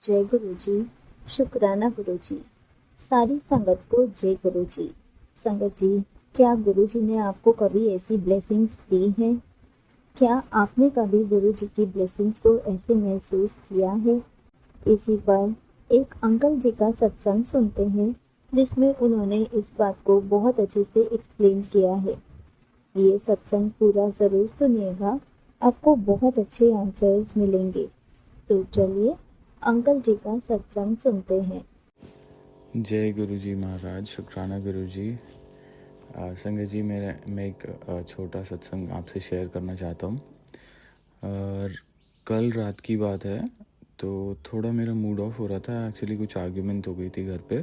जय गुरु जी। शुक्राना गुरु जी। सारी संगत को जय गुरु जी। संगत जी, क्या गुरु जी ने आपको कभी ऐसी ब्लेसिंग्स दी है? क्या आपने कभी गुरु जी की ब्लेसिंग्स को ऐसे महसूस किया है? इसी पर एक अंकल जी का सत्संग सुनते हैं जिसमें उन्होंने इस बात को बहुत अच्छे से एक्सप्लेन किया है। ये सत्संग पूरा जरूर सुनिएगा, आपको बहुत अच्छे आंसर्स मिलेंगे। तो चलिए अंकल जी का सत्संग सुनते हैं। जय गुरु जी महाराज। शुक्राना गुरु जी। संगत जी, मैं एक छोटा सत्संग आपसे शेयर करना चाहता हूँ। कल रात की बात है, तो थोड़ा मेरा मूड ऑफ हो रहा था। एक्चुअली कुछ आर्ग्यूमेंट हो गई थी घर पे।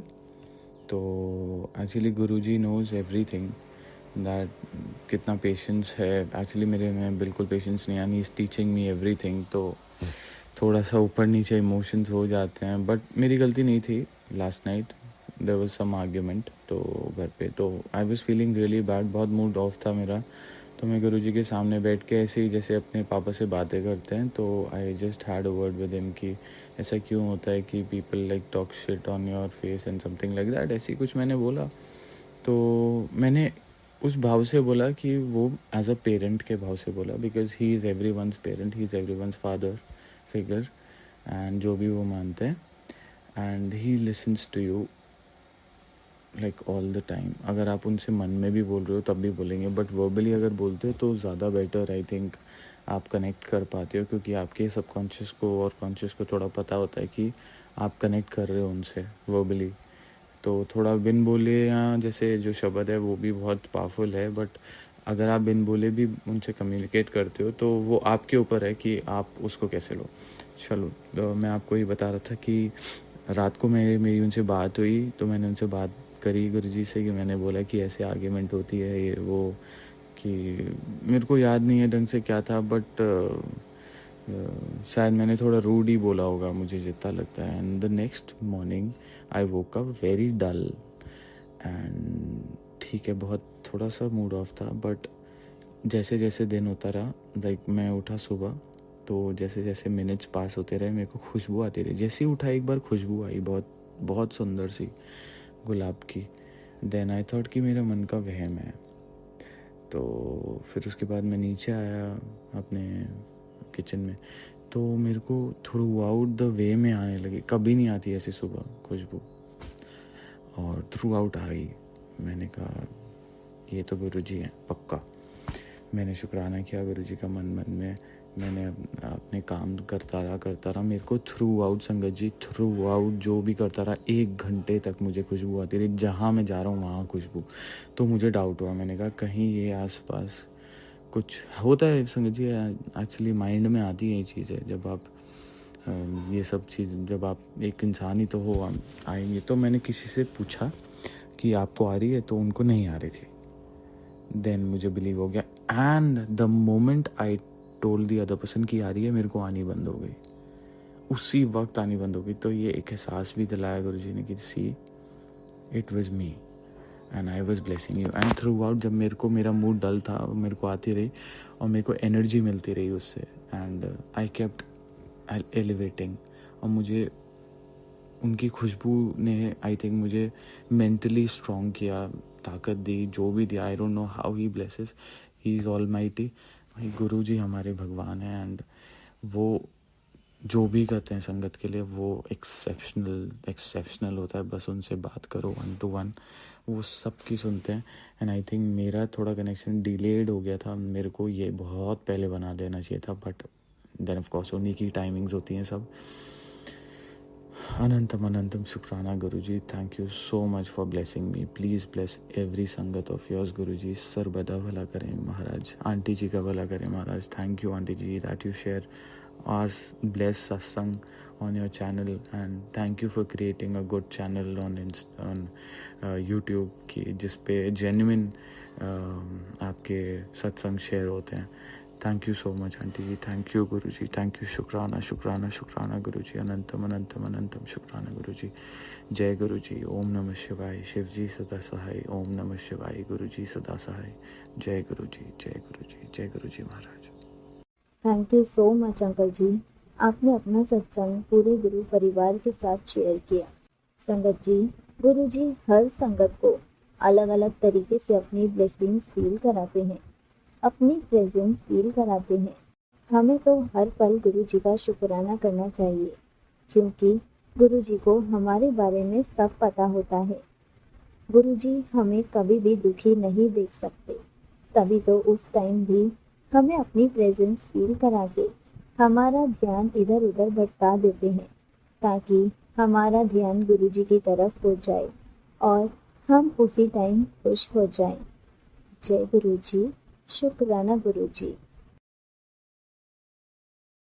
तो actually Guruji knows everything that कितना पेशेंस है। एक्चुअली मेरे में बिल्कुल पेशेंस नहीं है, he is teaching me everything. तो थोड़ा सा ऊपर नीचे इमोशंस हो जाते हैं, बट मेरी गलती नहीं थी। Last night there was some argument तो घर पे, तो I was feeling really bad, बहुत मूड ऑफ था मेरा। तो मैं गुरुजी के सामने बैठ के ऐसे ही जैसे अपने पापा से बातें करते हैं, तो I just had a word with him कि ऐसा क्यों होता है कि people like talk shit on your face and something like that. ऐसी कुछ मैंने बोला। तो मैंने उस भाव से बोला कि वो एज अ पेरेंट के भाव से बोला, because he is everyone's parent, he is everyone's father figure, and जो भी वो मानते हैं, and he listens to you like all the time. अगर आप उनसे मन में भी बोल रहे हो तब भी बोलेंगे, बट वर्बली अगर बोलते हो तो ज़्यादा बेटर आई थिंक आप कनेक्ट कर पाते हो, क्योंकि आपके सबकॉन्शियस को और कॉन्शियस को थोड़ा पता होता है कि आप कनेक्ट कर रहे हो उनसे वर्बली। तो थोड़ा बिन बोले या जैसे जो शब्द है वो भी बहुत पावरफुल है, बट अगर आप बिन बोले भी उनसे कम्युनिकेट करते हो तो वो आपके ऊपर है कि आप उसको कैसे लो। चलो, तो मैं आपको ये बता रहा था कि रात को मेरी उनसे बात हुई, तो मैंने उनसे बात करी गुरुजी से कि मैंने बोला कि ऐसे आर्ग्यूमेंट होती है ये वो, कि मेरे को याद नहीं है ढंग से क्या था, बट शायद मैंने थोड़ा रूड ही बोला होगा, मुझे जितना लगता है। And the next morning I woke up very dull, and ठीक है, बहुत थोड़ा सा मूड ऑफ था, बट जैसे जैसे दिन होता रहा, लाइक मैं उठा सुबह, तो जैसे जैसे मिनट्स पास होते रहे मेरे को खुशबू आती रही। जैसे ही उठा एक बार खुशबू आई, बहुत बहुत सुंदर सी गुलाब की। देन आई थॉट कि मेरे मन का वहम है। तो फिर उसके बाद मैं नीचे आया अपने किचन में, तो मेरे को थ्रू आउट द वे में आने लगी। कभी नहीं आती ऐसी सुबह खुशबू, और थ्रू आउट आ गई। मैंने कहा ये तो गुरुजी हैं पक्का। मैंने शुक्राना किया गुरुजी का मन मन में। मैंने अपने काम करता रहा। मेरे को थ्रू आउट संगत जी, थ्रू आउट जो भी करता रहा, 1 घंटे तक मुझे खुशबू आती रही। जहाँ मैं जा रहा हूँ वहाँ खुशबू। तो मुझे डाउट हुआ, मैंने कहा कहीं ये आसपास कुछ होता है संगत जी। एक्चुअली माइंड में आती है ये चीज़ें, जब आप ये सब चीज़, जब आप एक इंसान ही तो हो आएंगे। तो मैंने किसी से पूछा कि आपको आ रही है, तो उनको नहीं आ रही थी। देन मुझे बिलीव हो गया, and the moment I told the other person की आ रही है, मेरे को आनी बंद हो गई। उसी वक्त आनी बंद हो गई। तो ये एक एहसास भी दिलाया गुरुजी ने कि see it was me and I was blessing you. And through out जब मेरे को मेरा मूड डल था, मेरे को आती रही और मेरे को एनर्जी मिलती रही उससे, एंड आई केप्ट एलिवेटिंग। और मुझे उनकी खुशबू ने आई थिंक मुझे मेंटली स्ट्रॉन्ग किया, ताकत दी, जो भी दिया। I don't know how he blesses, he is almighty. भाई गुरु जी हमारे भगवान हैं, एंड वो जो भी करते हैं संगत के लिए वो एक्सेप्शनल होता है। बस उनसे बात करो 1 to 1, वो सबकी सुनते हैं। एंड आई थिंक मेरा थोड़ा कनेक्शन डिलेड हो गया था, मेरे को ये बहुत पहले बना देना चाहिए था, बट देन ऑफ कोर्स उन्हीं की टाइमिंग्स होती हैं सब। अनंतम अनंतम शुक्राना Guruji. Thank you so much for blessing me. Please bless every sangat of yours Guruji. सर्वदा भला करें महाराज। आंटी जी का भला करें महाराज। Thank you aunty ji that you share our blessed satsang on your channel, and thank you for creating a good channel on YouTube की जिस पे genuine आपके सत्संग शेयर होते हैं। Thank you so much aunty ji. Thank you Guru ji. Thank you. शुक्राना शुक्राना शुक्राना गुरु जी। अनंतम अनंतम अनंतम शुक्राना गुरु जी। जय गुरु जी। ओम नमः शिवाय। शिव जी सदा सहाय। ओम नमः शिवाय। गुरु जी सदा सहाय। जय गुरु जी। जय गुरु जी। जय गुरु जी महाराज। Thank you so much uncle ji. आपने अपना सत्संग पूरे गुरु परिवार के साथ शेयर किया। संगत जी, गुरु जी हर संगत को अलग अलग तरीके से अपनी ब्लेसिंग्स फील कराते हैं, अपनी प्रेजेंस फील कराते हैं। हमें तो हर पल गुरु जी का शुक्राना करना चाहिए, क्योंकि गुरु जी को हमारे बारे में सब पता होता है। गुरु जी हमें कभी भी दुखी नहीं देख सकते, तभी तो उस टाइम भी हमें अपनी प्रेजेंस फील करा के हमारा ध्यान इधर उधर भटका देते हैं, ताकि हमारा ध्यान गुरु जी की तरफ हो जाए और हम उसी टाइम खुश हो जाएं। जय गुरु जी, शुक्राना गुरु जी।